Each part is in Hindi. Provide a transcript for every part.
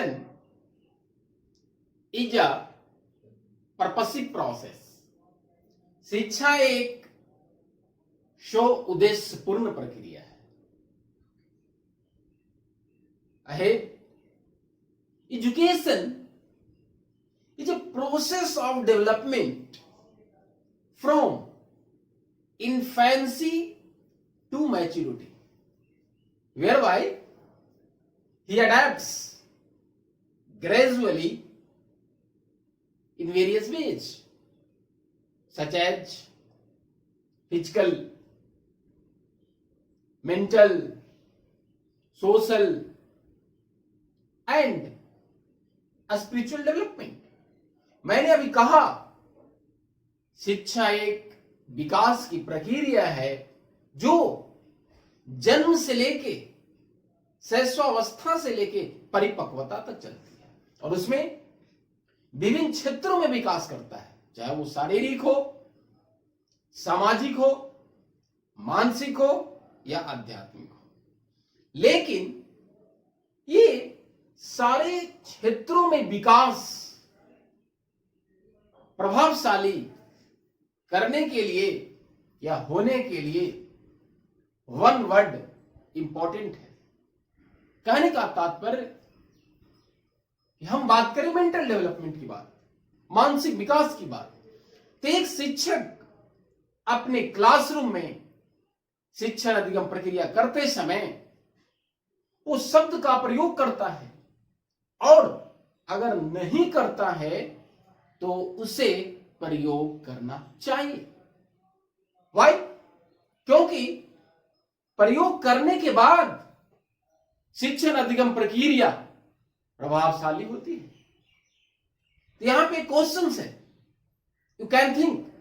education is a purposive process. शिक्षा एक शो उद्देश्यपूर्ण प्रक्रिया है. Ahead, education is a process of development from infancy to maturity, whereby he adapts gradually in various ways, such as physical, mental, social, and spiritual development. मैंने अभी कहा शिक्षा एक विकास की प्रक्रिया है जो जन्म से लेके शैशवावस्था से लेके परिपक्वता तक चलती है और उसमें विभिन्न क्षेत्रों में विकास करता है, चाहे वो शारीरिक हो, सामाजिक हो, मानसिक हो या आध्यात्मिक हो. लेकिन ये सारे क्षेत्रों में विकास प्रभावशाली करने के लिए या होने के लिए वन वर्ड इंपॉर्टेंट है. कहने का तात्पर्य कि हम बात करें मेंटल डेवलपमेंट की बात, मानसिक विकास की बात, तो एक शिक्षक अपने क्लासरूम में शिक्षण अधिगम प्रक्रिया करते समय उस शब्द का प्रयोग करता है और अगर नहीं करता है तो उसे प्रयोग करना चाहिए. वाई? क्योंकि प्रयोग करने के बाद शिक्षण अधिगम प्रक्रिया प्रभावशाली होती है. तो यहां पे क्वेश्चंस है, यू कैन थिंक,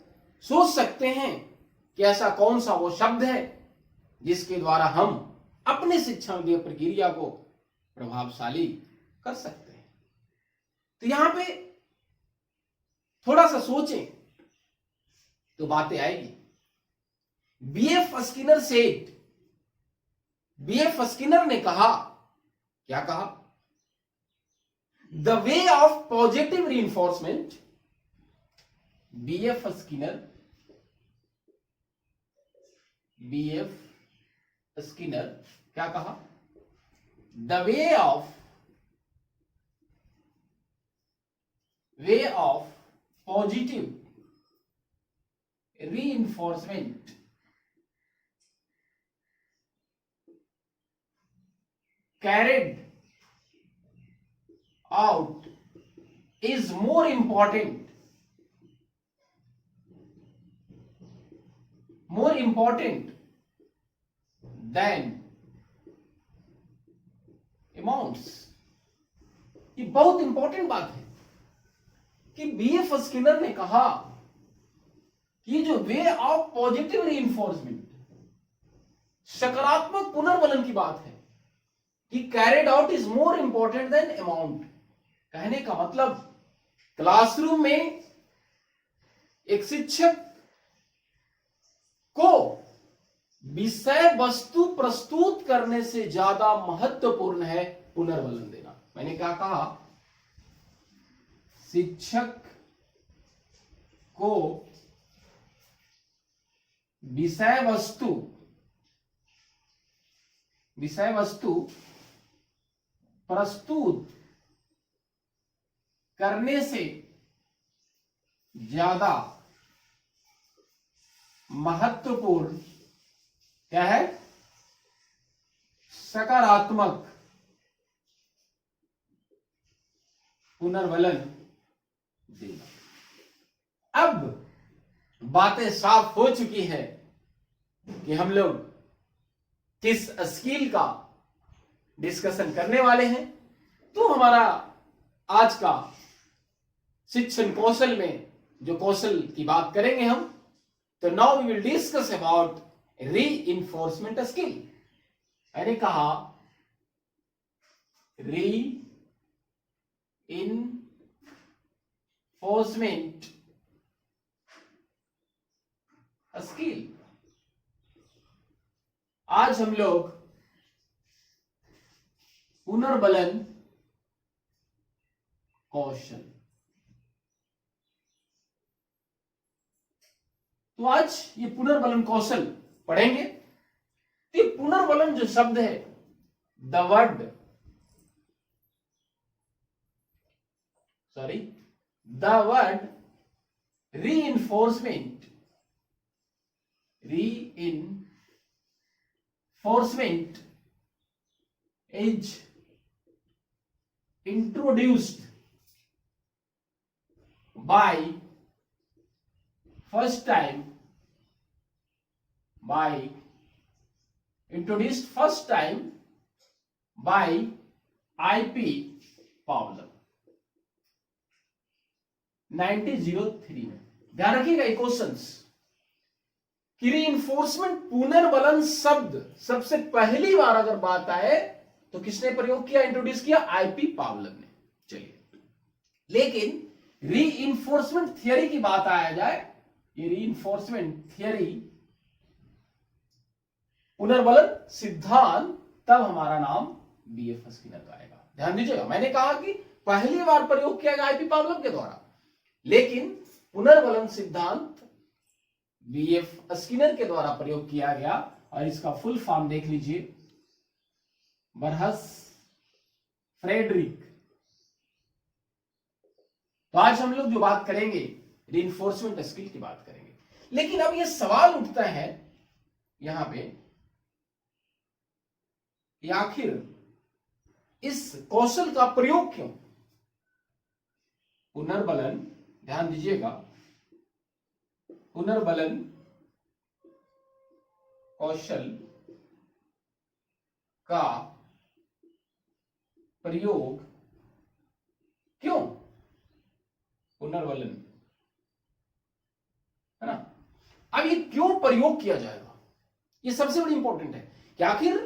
सोच सकते हैं कि ऐसा कौन सा वो शब्द है जिसके द्वारा हम अपने शिक्षण अधिगम प्रक्रिया को प्रभावशाली कर सकते हैं. तो यहां पे थोड़ा सा सोचें तो बातें आएगी. BF Skinner said, BF Skinner ने कहा, क्या कहा? The way of positive reinforcement. BF Skinner, BF Skinner क्या कहा? The way of positive reinforcement carried out is more important than amounts. ये बहुत इंपॉर्टेंट बात है कि बीएफ स्किनर ने कहा कि जो वे ऑफ पॉजिटिव रीइंफोर्समेंट, सकारात्मक पुनर्बलन की बात है कि carried out is more important than amount. कहने का मतलब क्लासरूम में एक शिक्षक को विषय वस्तु प्रस्तुत करने से ज्यादा महत्वपूर्ण है पुनर्बलन देना. मैंने क्या कहा? शिक्षक को विषय वस्तु प्रस्तुत करने से ज्यादा महत्वपूर्ण क्या है? सकारात्मक पुनर्बलन देना. अब बातें साफ हो चुकी है कि हम लोग किस स्किल का डिस्कशन करने वाले हैं. तो हमारा आज का शिक्षण कौशल में जो कौशल की बात करेंगे हम, तो now we will discuss about reinforcement skill. मैंने कहा रीइंफोर्समेंट स्किल. आज हम लोग पुनर्बलन कौशल। तो आज ये पुनर्बलन कौशल पढ़ेंगे। तो ये पुनर्बलन जो शब्द है, the word reinforcement is introduced by first time by I.P. Pavlov 1903 में। ध्यान रखिएगा ये क्वेश्चंस कि रीइंफोर्समेंट पुनर्बलन शब्द सबसे पहली बार अगर बात आए तो किसने प्रयोग किया, इंट्रोड्यूस किया, आईपी पावलव ने। चलिए, लेकिन रीइंफोर्समेंट थियरी की बात आया जाए, ये रीइंफोर्समेंट थियरी, पुनर्बलन सिद्धांत, तब हमारा नाम बीएफ स्किनर का आएगा। ध्यान दीजिएगा, मैंने कहा कि पहली बार प्रयोग किया गया आईपी पावलव के द्वारा, लेकिन पुनर्बलन सिद्धांत बीएफ स्किनर के द्वारा प्रयोग किया गया। और इसका फुल फॉर्म देख लीजिए, बरहस फ्रेडरिक। तो आज हम लोग जो बात करेंगे रीइंफोर्समेंट स्किल की बात करेंगे। लेकिन अब ये सवाल उठता है यहां पे, आखिर इस कौशल का प्रयोग क्यों? पुनर्बलन, ध्यान दीजिएगा, पुनर्बलन कौशल का प्रयोग क्यों? पुनर्बलन, है ना। अब ये क्यों प्रयोग किया जाएगा, ये सबसे बड़ी इंपॉर्टेंट है कि आखिर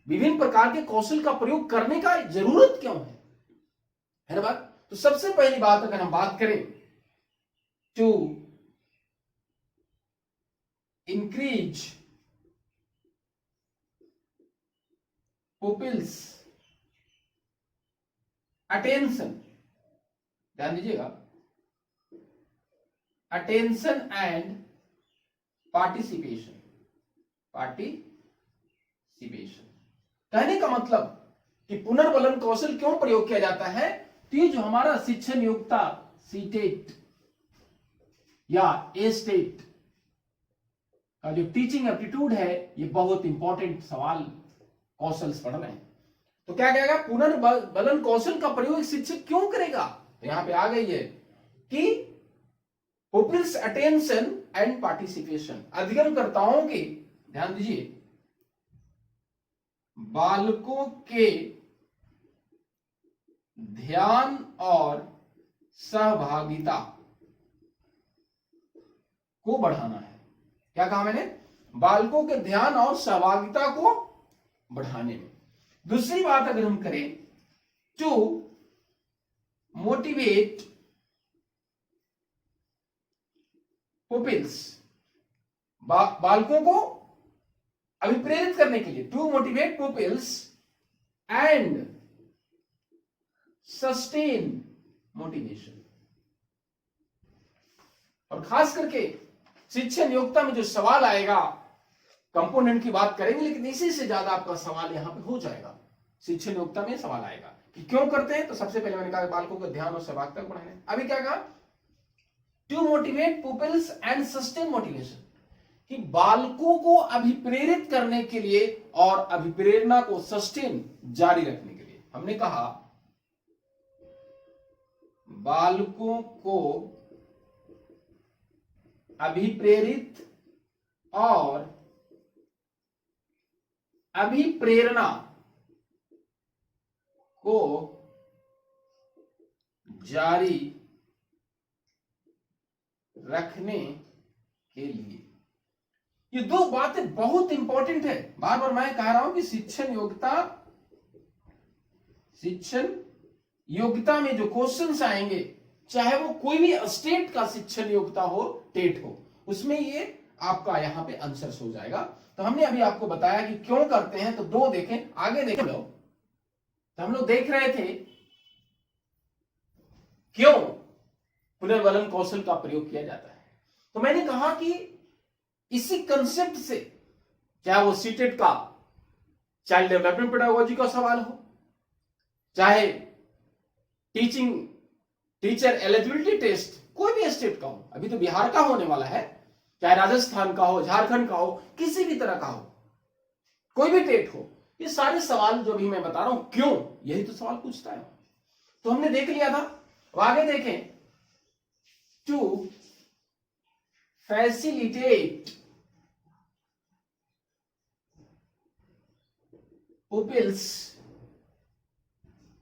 विभिन्न प्रकार के कौशल का प्रयोग करने का जरूरत क्यों है ना बात। तो सबसे पहली बात अगर हम बात करें, टू इंक्रीज pupils अटेंशन, ध्यान दीजिएगा, अटेंशन एंड पार्टिसिपेशन। कहने का मतलब कि पुनर्बलन कौशल क्यों प्रयोग किया जाता है, तो ये जो हमारा शिक्षण योग्यता सीटेट या ए स्टेट का जो टीचिंग एप्टीट्यूड है, ये बहुत इंपॉर्टेंट सवाल कौशल पढ़ रहे हैं। तो क्या कहेगा, पुनर्बलन कौशल का प्रयोग शिक्षक क्यों करेगा? तो यहां पे आ गई है कि पुपिल्स अटेंशन एंड पार्टिसिपेशन, अध्ययनकर्ताओं के, ध्यान दीजिए, बालकों के ध्यान और सहभागिता को बढ़ाना है। क्या कहा मैंने? बालकों के ध्यान और सहभागिता को बढ़ाने में। दूसरी बात अगर हम करें, टू मोटिवेट पुपिल्स, बालकों को अभिप्रेरित करने के लिए, to motivate pupils and sustain motivation. और खास करके शिक्षण योग्यता में जो सवाल आएगा, कंपोनेंट की बात करेंगे, लेकिन इसी से ज्यादा आपका सवाल यहां पे हो जाएगा। शिक्षण योग्यता में सवाल आएगा कि क्यों करते हैं, तो सबसे पहले मैंने कहा बालकों का ध्यान और सहभागिता को बढ़ाने। अभी क्या कहा, to motivate pupils and sustain motivation, कि बालकों को अभिप्रेरित करने के लिए और अभिप्रेरणा को सस्टेन, जारी रखने के लिए। हमने कहा बालकों को अभिप्रेरित और अभिप्रेरणा को जारी रखने के लिए। ये दो बातें बहुत इंपॉर्टेंट है। बार बार मैं कह रहा हूं कि शिक्षण योग्यता में जो क्वेश्चंस आएंगे, चाहे वो कोई भी स्टेट का शिक्षण योग्यता हो, टेट हो, उसमें ये आपका यहां पे आंसर्स हो जाएगा। तो हमने अभी आपको बताया कि क्यों करते हैं, तो दो देखें, आगे देखें लोग। तो हम लोग देख रहे थे क्यों पुनर्बलन कौशल का प्रयोग किया जाता है। तो मैंने कहा कि इसी कंसेप्ट से, चाहे वो सीटेट का चाइल्ड डेवलपमेंट पेडागोजी का सवाल हो, चाहे टीचर एलिजिबिलिटी टेस्ट कोई भी स्टेट का हो, अभी तो बिहार का होने वाला है, चाहे राजस्थान का हो, झारखंड का हो, किसी भी तरह का हो, कोई भी टेट हो, ये सारे सवाल जो भी मैं बता रहा हूं क्यों, यही तो सवाल पूछता है। तो हमने देख लिया था। अब आगे देखें, टू फैसिलिटेट pupils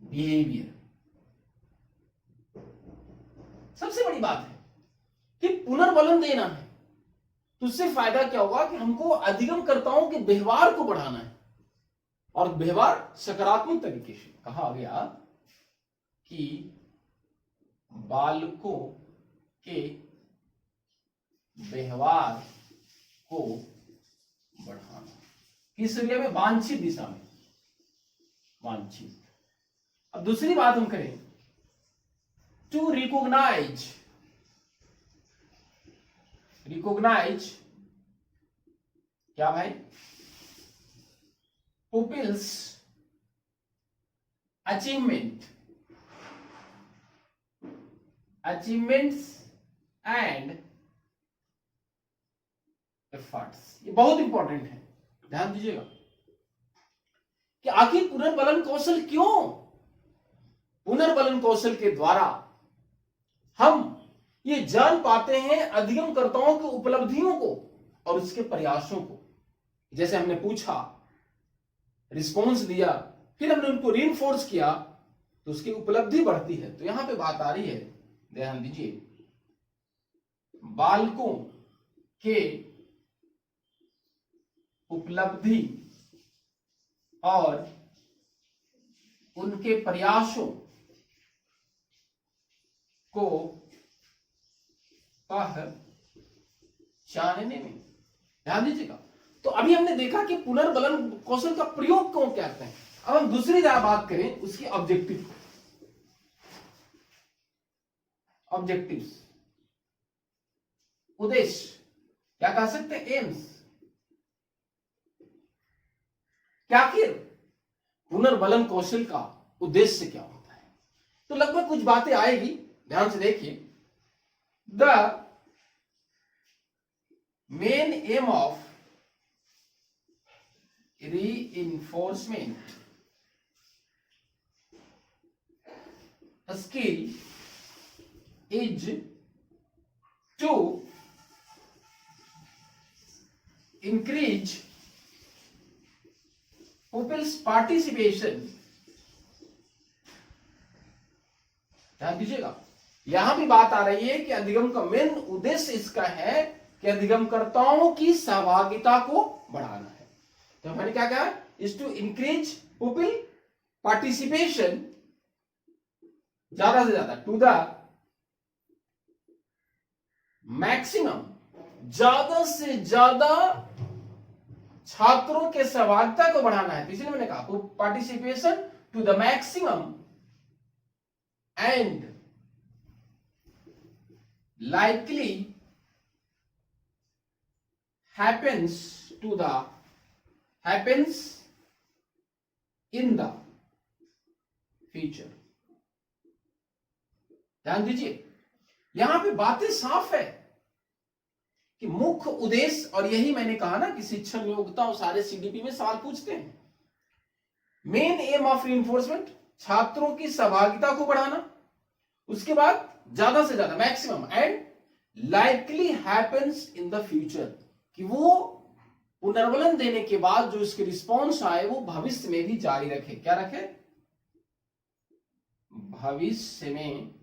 बिहेवियर। सबसे बड़ी बात है कि पुनर्बलन देना है तो उससे फायदा क्या होगा कि हमको अधिगमकर्ताओं के व्यवहार को बढ़ाना है, और व्यवहार सकारात्मक तरीके से। कहा गया कि बालकों के व्यवहार को बढ़ाना, किस एरिया में, वांछित दिशा में, वांछित। अब दूसरी बात हम करें, टू रिकॉग्नाइज क्या भाई, पुपिल्स अचीवमेंट्स एंड एफर्ट्स। ये बहुत इंपॉर्टेंट है, ध्यान दीजिएगा कि आखिर पुनर्बलन कौशल क्यों, पुनर्बलन कौशल के द्वारा हम ये जान पाते हैं अधिगमकर्ताओं की उपलब्धियों को और उसके प्रयासों को। जैसे हमने पूछा, रिस्पॉन्स दिया, फिर हमने उनको रीइंफोर्स किया, तो उसकी उपलब्धि बढ़ती है। तो यहां पे बात आ रही है, ध्यान दीजिए, बालकों के उपलब्धि और उनके प्रयासों को पहचानने में, ध्यान दीजिएगा। तो अभी हमने देखा कि पुनर्बलन कौशल का प्रयोग क्यों करते हैं। अब हम दूसरी बात करें उसकी ऑब्जेक्टिव्स, उद्देश्य, क्या कह सकते हैं, एम्स। क्या आखिर पुनर्बलन कौशल का उद्देश्य क्या होता है। तो लगभग कुछ बातें आएगी, ध्यान से देखिए। The main M of reinforcement skill is to increase pupils participation। ध्यान दीजिएगा, यहां भी बात आ रही है कि अधिगम का मेन उद्देश्य इसका है कि अधिगमकर्ताओं की सहभागिता को बढ़ाना है। तो मैंने क्या कहा, is to increase pupil participation, ज्यादा से ज्यादा, टू द मैक्सिमम, ज्यादा से ज्यादा छात्रों के सहभागिता को बढ़ाना है। इसलिए मैंने कहा participation to the maximum and likely happens in the future। ध्यान दीजिए, यहां पे बातें साफ है कि मुख्य उद्देश्य, और यही मैंने कहा ना कि शिक्षण योग्यता और सारे सीडीपी में सवाल पूछते हैं। मेन एम ऑफ रीइंफोर्समेंट, छात्रों की सहभागिता को बढ़ाना, उसके बाद ज्यादा से ज्यादा, maximum, and likely happens in the future, कि वो पुनर्बलन देने के बाद जो इसके रिस्पॉन्स आए वो भविष्य में भी जारी रखे। क्या रखे, भविष्य में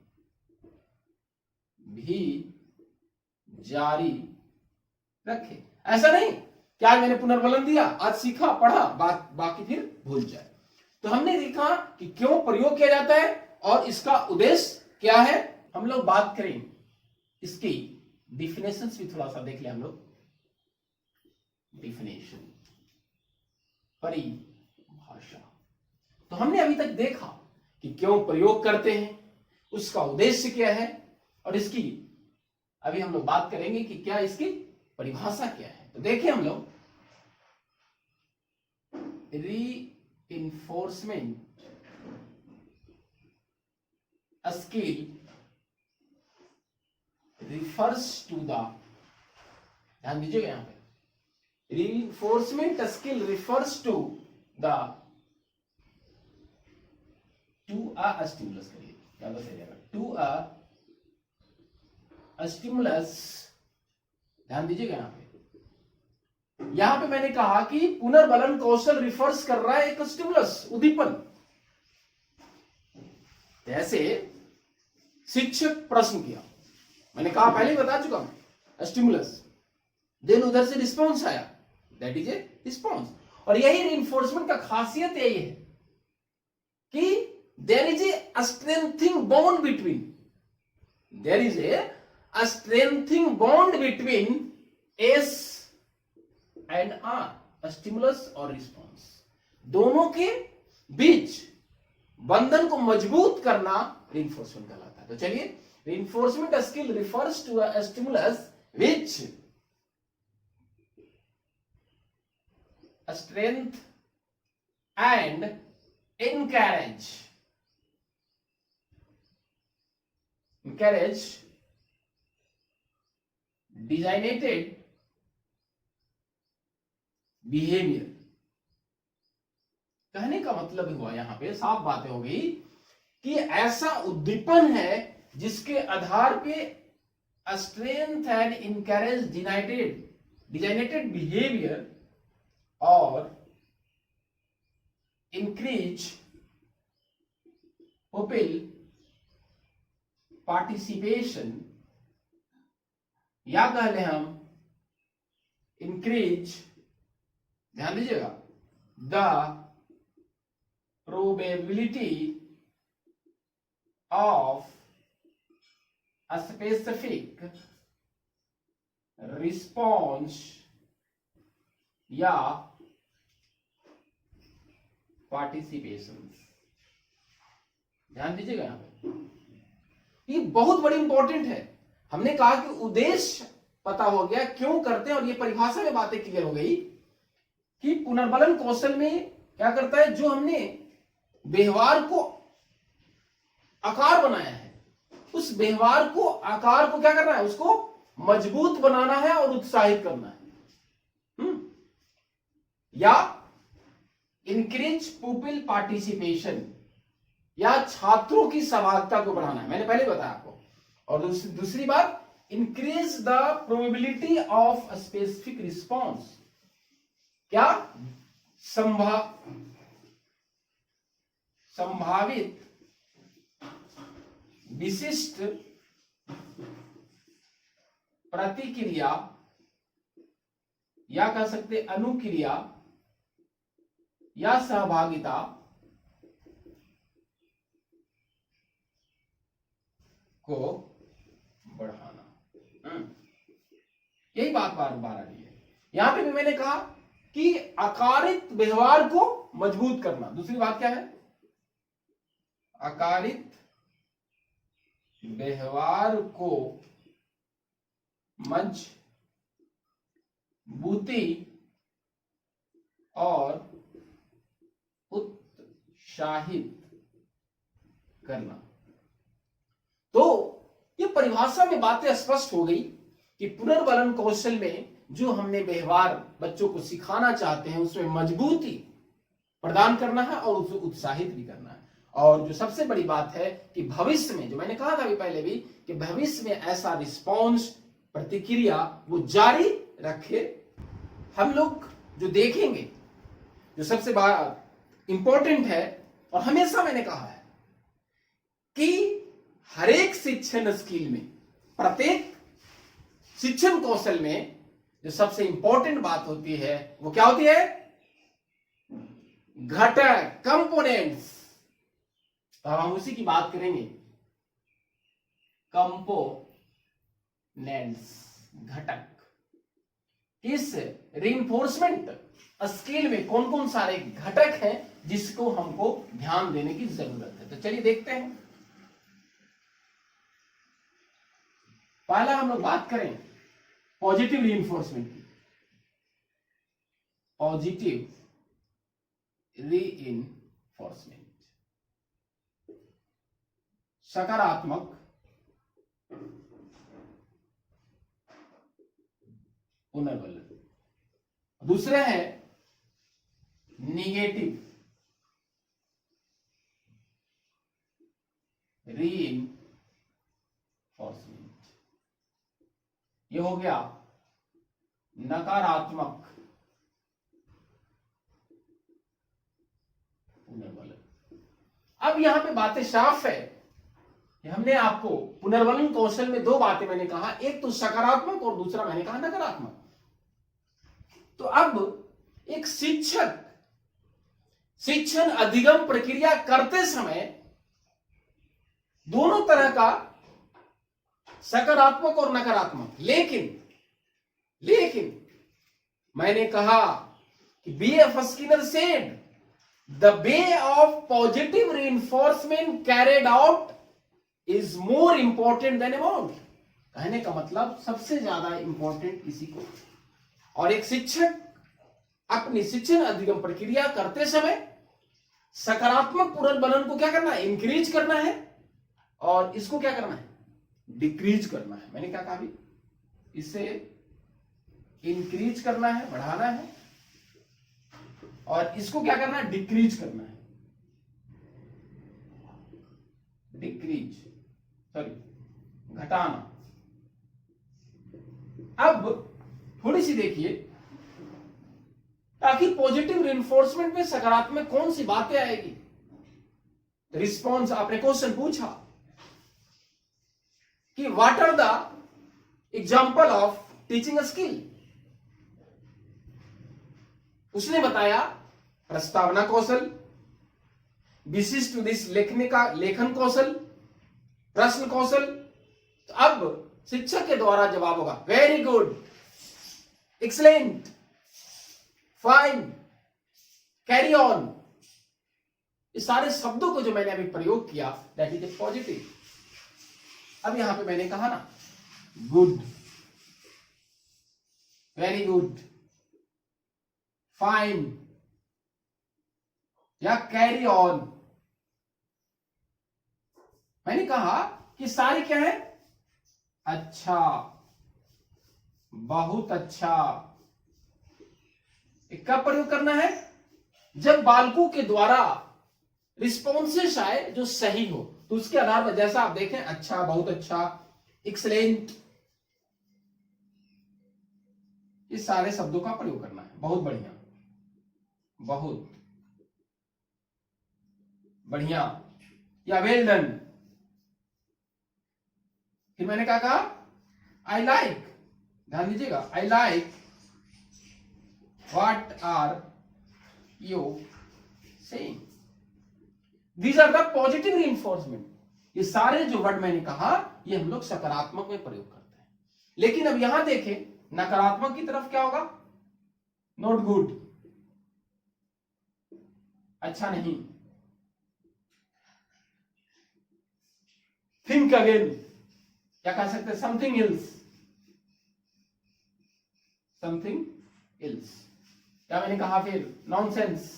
भी जारी रखे। ऐसा नहीं कि आज मैंने पुनर्बलन दिया, आज सीखा पढ़ा, बाकी फिर भूल जाए। तो हमने देखा कि क्यों प्रयोग किया जाता है और इसका उद्देश्य क्या है। हम लोग बात करें इसकी डिफिनेशंस भी थोड़ा सा देख ले हम लोग। डिफिनेशन, परिभाषा। तो हमने अभी तक देखा कि क्यों प्रयोग करते हैं, उसका उद्देश्य क्या है, और इसकी अभी हम लोग बात करेंगे कि क्या इसकी परिभाषा क्या है। तो देखिए हम लोग reinforcement skill refers to the, ध्यान दीजिएगा यहां पे, reinforcement skill refers to the to a stimulus, करिए ज्यादा सही रहेगा, टू अ स्टिमुलस। ध्यान दीजिएगा यहां पे मैंने कहा कि पुनर्बलन कौशल रिफर्स कर रहा है एक स्टिमुलस, उद्दीपन। ऐसे शिक्षक प्रश्न किया, मैंने कहा पहले बता चुका हूं, स्टिमुलस, देन उधर से रिस्पॉन्स आया, दैट इज ए रिस्पॉन्स। और यही रिइंफोर्समेंट का खासियत यही है कि there is a strengthening bond between, there is a strengthening bond between S and R, a stimulus or response, दोनों के बीच बंधन को मजबूत करना reinforcement कहलाता है। तो चलिए, reinforcement skill refers to a stimulus which strength and encourage designated behavior। कहने का मतलब हुआ यहां पे साफ बातें हो गई कि ऐसा उद्दीपन है जिसके आधार पे strength and encourage designated behaviour और इंक्रीज पुपिल पार्टिसिपेशन, या कह लें हम इंक्रीज, ध्यान दीजिएगा, the probability of a specific response या पार्टिसिपेशन। ध्यान दीजिएगा यहां पे, ये बहुत बड़ी इंपॉर्टेंट है। हमने कहा कि उद्देश्य पता हो गया, क्यों करते हैं, और ये परिभाषा में बातें क्लियर हो गई कि पुनर्बलन कौशल में क्या करता है, जो हमने व्यवहार को आकार बनाया है, उस व्यवहार को आकार को क्या करना है, उसको मजबूत बनाना है और उत्साहित करना है, या इंक्रीज पुपिल पार्टिसिपेशन, या छात्रों की सहभागिता को बढ़ाना है, मैंने पहले बताया आपको। और दूसरी बात, increase the probability of specific response, क्या संभावित विशिष्ट प्रतिक्रिया, या कह सकते अनुक्रिया या सहभागिता को बढ़ाना। यही बात बार बार आ रही है। यहां पे भी मैंने कहा कि आकारित व्यवहार को मजबूत करना। दूसरी बात क्या है, आकारित व्यवहार को मजबूती और उत्साहित करना। तो ये परिभाषा में बातें स्पष्ट हो गई कि पुनर्बलन कौशल में जो हमने व्यवहार बच्चों को सिखाना चाहते हैं उसमें मजबूती प्रदान करना है और उसे उत्साहित भी करना है। और जो सबसे बड़ी बात है कि भविष्य में, जो मैंने कहा था अभी पहले भी, कि भविष्य में ऐसा रिस्पॉन्स, प्रतिक्रिया वो जारी रखे। हम लोग जो देखेंगे, जो सबसे इंपॉर्टेंट है, और हमेशा मैंने कहा है कि हरेक शिक्षण स्किल में, प्रत्येक शिक्षण कौशल में जो सबसे इंपॉर्टेंट बात होती है वो क्या होती है, घटक, कंपोनेंट्स। तो हम उसी की बात करेंगे, कंपोनेंट्स, घटक। इस रीइंफोर्समेंट स्किल में कौन कौन सारे घटक हैं जिसको हमको ध्यान देने की जरूरत है। तो चलिए देखते हैं। पहला हम लोग बात करें पॉजिटिव रीइंफोर्समेंट की। पॉजिटिव रीइंफोर्समेंट, सकारात्मक पुनर्बलन। दूसरा है निगेटिव रीइंफोर्समेंट। ये हो गया नकारात्मक पुनर्बलन। अब यहां पे बातें साफ है कि हमने आपको पुनर्बलन कौशल में दो बातें मैंने कहा, एक तो सकारात्मक और दूसरा मैंने कहा नकारात्मक। तो अब एक शिक्षक शिक्षण अधिगम प्रक्रिया करते समय दोनों तरह का सकारात्मक और नकारात्मक, लेकिन मैंने कहा कि B.F. Skinner said the way of positive reinforcement carried out is more important than amount। कहने का मतलब सबसे ज्यादा इंपॉर्टेंट किसी को, और एक शिक्षक अपनी शिक्षण अधिगम प्रक्रिया करते समय सकारात्मक पुनर्बलन को क्या करना है, इंक्रीज करना है, और इसको क्या करना है, डिक्रीज करना है। मैंने क्या कहा अभी, इसे इंक्रीज करना है, बढ़ाना है, और इसको क्या करना है, डिक्रीज करना है, डिक्रीज सॉरी घटाना। अब थोड़ी सी देखिए, ताकि पॉजिटिव रिइंफोर्समेंट में सकारात्मक कौन सी बातें आएगी। रिस्पॉन्स, आपने क्वेश्चन पूछा कि what are the example of teaching a skill. उसने बताया प्रस्तावना कौशल, विशिष्ट दिस लिखने का लेखन कौशल, प्रश्न कौशल। तो अब शिक्षक के द्वारा जवाब होगा very good, excellent, fine, carry on. इस सारे शब्दों को जो मैंने अभी प्रयोग किया, दैट इज ए पॉजिटिव। अब यहां पे मैंने कहा ना गुड, वेरी गुड, फाइन या कैरी ऑन, मैंने कहा कि सारी क्या है, अच्छा, बहुत अच्छा। कब प्रयोग करना है, जब बालकों के द्वारा रिस्पॉन्सेस आए जो सही हो, तो उसके आधार पर जैसा आप देखें, अच्छा, बहुत अच्छा, एक्सलेंट, इस सारे शब्दों का प्रयोग करना है। बहुत बढ़िया, बहुत बढ़िया या वेल डन। फिर मैंने क्या कहा, आई लाइक, ध्यान दीजिएगा, I like, what are you saying. These are the positive reinforcement. ये सारे जो वर्ड मैंने कहा, ये हम लोग सकारात्मक में प्रयोग करते हैं। लेकिन अब यहां देखें, नकारात्मक की तरफ क्या होगा, नॉट गुड, अच्छा नहीं, थिंक अगेन, क्या कह सकते हैं, समथिंग एल्स, समथिंग एल्स। क्या मैंने कहा फिर, नॉनसेंस,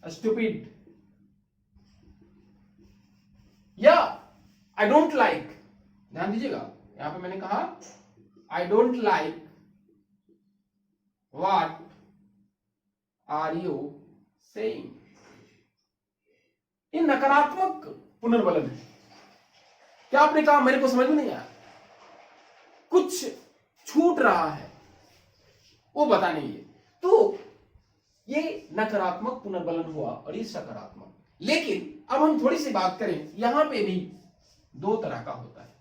स्टूपिड, या आई डोंट लाइक। ध्यान दीजिएगा, यहां पे मैंने कहा I don't like, what are you saying. ये नकारात्मक पुनर्बलन है। क्या आपने कहा, मेरे को समझ में नहीं आया, कुछ छूट रहा है, वो बताने ये। तो ये नकारात्मक पुनर्बलन हुआ और ये सकारात्मक। लेकिन अब हम थोड़ी सी बात करें, यहां पे भी दो तरह का होता है।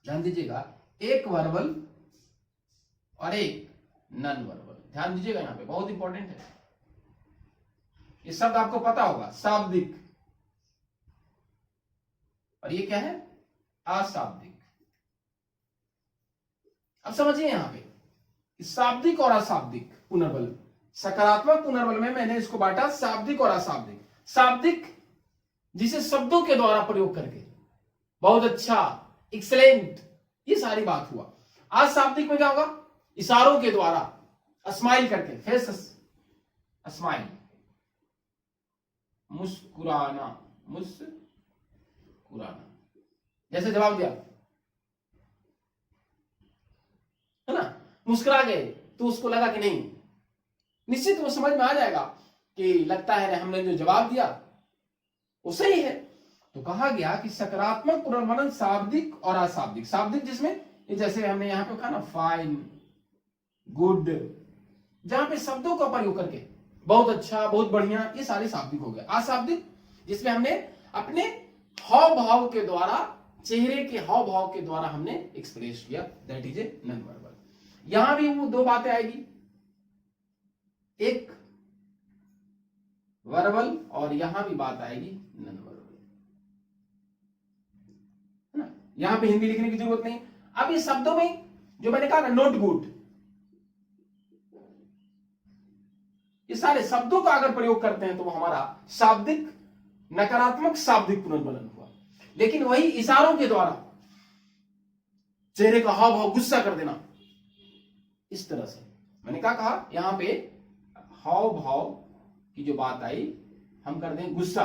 ध्यान दीजिएगा, एक वर्बल और एक नॉन वर्बल। ध्यान दीजिएगा, यहां पे बहुत इंपॉर्टेंट है। ये शब्द आपको पता होगा, शाब्दिक, और ये क्या है, अशाब्दिक। अब समझिए यहां पे शाब्दिक और अशाब्दिक पुनर्बल। सकारात्मक पुनर्बल में मैंने इसको बांटा शाब्दिक और अशाब्दिक। शाब्दिक जिसे शब्दों के द्वारा प्रयोग करके, बहुत अच्छा, एक्सलेंट, ये सारी बात हुआ। आज शाब्दिक में क्या होगा, इशारों के द्वारा स्माइल करके, फेस स्माइल, मुस्कुराना, मुस्कुराना, जैसे जवाब दिया है ना, मुस्कुरा गए तो उसको लगा कि नहीं, निश्चित वो समझ में आ जाएगा कि लगता है हमने जो जवाब दिया वो सही है। तो कहा गया कि सकारात्मक पुनर्वलन शाब्दिक और अशाब्दिक, शाब्दिक जिसमें जैसे हमने यहां पे कहा ना फाइन, गुड, जहां पे शब्दों का प्रयोग करके बहुत अच्छा, बहुत बढ़िया, ये सारे शाब्दिक हो गए। अशाब्दिक जिसमें हमने अपने हाव भाव के द्वारा, चेहरे के हाव भाव के द्वारा हमने एक्सप्रेस किया, that is a non verbal. यहां भी वो दो बातें आएगी, एक वर्बल और यहां भी बात आएगी नॉन वर्बल, है ना। यहां पे हिंदी लिखने की जरूरत नहीं। अब ये शब्दों में जो मैंने कहा ना, नॉट गुड, ये सारे शब्दों का अगर प्रयोग करते हैं तो वो हमारा शाब्दिक, नकारात्मक शाब्दिक पुनर्वलन हुआ। लेकिन वही इशारों के द्वारा चेहरे का हाव भाव, गुस्सा कर देना, इस तरह से मैंने क्या कहा, यहां पे हाव भाव की जो बात आई, हम कर दें गुस्सा,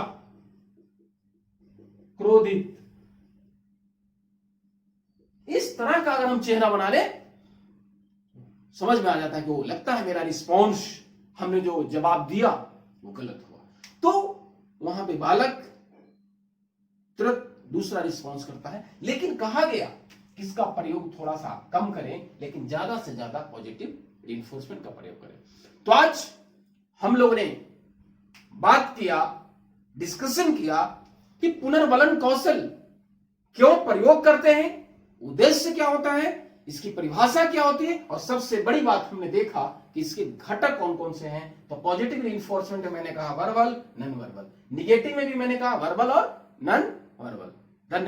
क्रोधित, इस तरह का अगर हम चेहरा बना ले, समझ में आ जाता है कि वो लगता है मेरा रिस्पॉन्स, हमने जो जवाब दिया वो गलत हुआ। तो वहां पे बालक तुरंत दूसरा रिस्पॉन्स करता है। लेकिन कहा गया कि इसका प्रयोग थोड़ा सा कम करें, लेकिन ज्यादा से ज्यादा पॉजिटिव रिइंफोर्समेंट का प्रयोग करें। तो आज हम लोगों ने बात किया, डिस्कशन किया कि पुनर्वलन कौशल क्यों प्रयोग करते हैं, उद्देश्य क्या होता है, इसकी परिभाषा क्या होती है, और सबसे बड़ी बात हमने देखा कि इसके घटक कौन कौन से हैं। तो पॉजिटिव रिइंफोर्समेंट में मैंने कहा वर्बल, नॉन वर्बल, निगेटिव में भी मैंने कहा वर्बल और नॉन वर्बल। धन्यवाद।